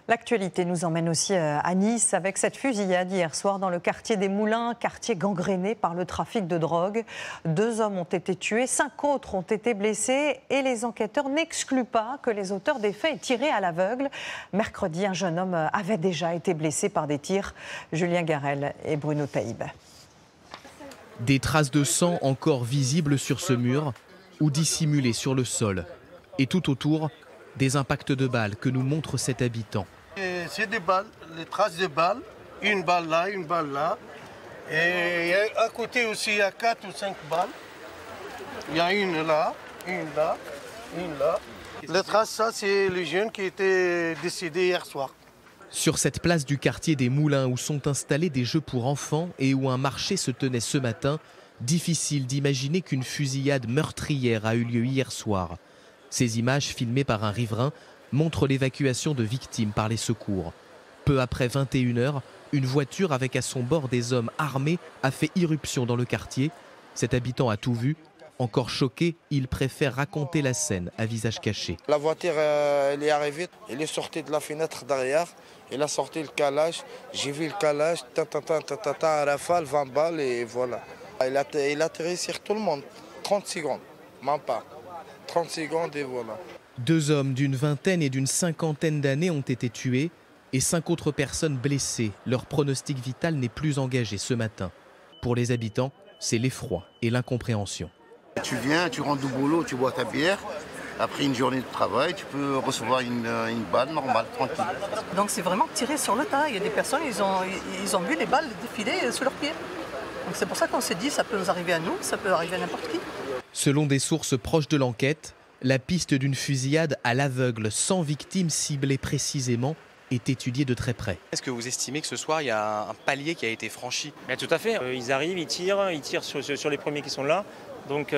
L'actualité nous emmène aussi à Nice avec cette fusillade hier soir dans le quartier des Moulins, quartier gangréné par le trafic de drogue. 2 hommes ont été tués, 5 autres ont été blessés et les enquêteurs n'excluent pas que les auteurs des faits aient tiré à l'aveugle. Mercredi, un jeune homme avait déjà été blessé par des tirs. Julien Garel et Bruno Taïb. Des traces de sang encore visibles sur ce mur ou dissimulées sur le sol. Et tout autour, des impacts de balles que nous montre cet habitant. C'est des balles, les traces de balles. Une balle là, une balle là. Et à côté aussi, il y a 4 ou 5 balles. Il y a une là, une là, une là. Les traces, ça, c'est le jeune qui était décédé hier soir. Sur cette place du quartier des Moulins où sont installés des jeux pour enfants et où un marché se tenait ce matin, difficile d'imaginer qu'une fusillade meurtrière a eu lieu hier soir. Ces images, filmées par un riverain, montrent l'évacuation de victimes par les secours. Peu après 21 h, une voiture avec à son bord des hommes armés a fait irruption dans le quartier. Cet habitant a tout vu. Encore choqué, il préfère raconter la scène à visage caché. La voiture, elle est arrivée, elle est sortie de la fenêtre derrière, elle a sorti le calage, j'ai vu le calage, un rafale, 20 balles et voilà. Il a tiré sur tout le monde, 30 secondes, même pas. 30 secondes et voilà. 2 hommes d'une vingtaine et d'une cinquantaine d'années ont été tués et 5 autres personnes blessées. Leur pronostic vital n'est plus engagé ce matin. Pour les habitants, c'est l'effroi et l'incompréhension. Tu viens, tu rentres du boulot, tu bois ta bière. Après une journée de travail, tu peux recevoir une balle normale, tranquille. Donc c'est vraiment tiré sur le tas. Il y a des personnes, ils ont vu les balles défiler sous leurs pieds. Donc c'est pour ça qu'on s'est dit, ça peut nous arriver à nous, ça peut arriver à n'importe qui. Selon des sources proches de l'enquête, la piste d'une fusillade à l'aveugle sans victime ciblée précisément est étudiée de très près. Est-ce que vous estimez que ce soir, il y a un palier qui a été franchi? Tout à fait. Ils arrivent, ils tirent sur les premiers qui sont là. Donc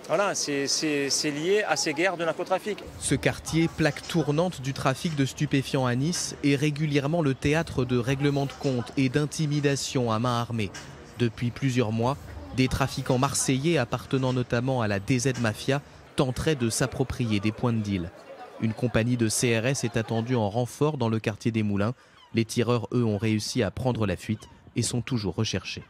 voilà, c'est lié à ces guerres de narcotrafic. Ce quartier, plaque tournante du trafic de stupéfiants à Nice, est régulièrement le théâtre de règlements de compte et d'intimidations à main armée. Depuis plusieurs mois, des trafiquants marseillais appartenant notamment à la DZ Mafia tenteraient de s'approprier des points de deal. Une compagnie de CRS est attendue en renfort dans le quartier des Moulins. Les tireurs, eux, ont réussi à prendre la fuite et sont toujours recherchés.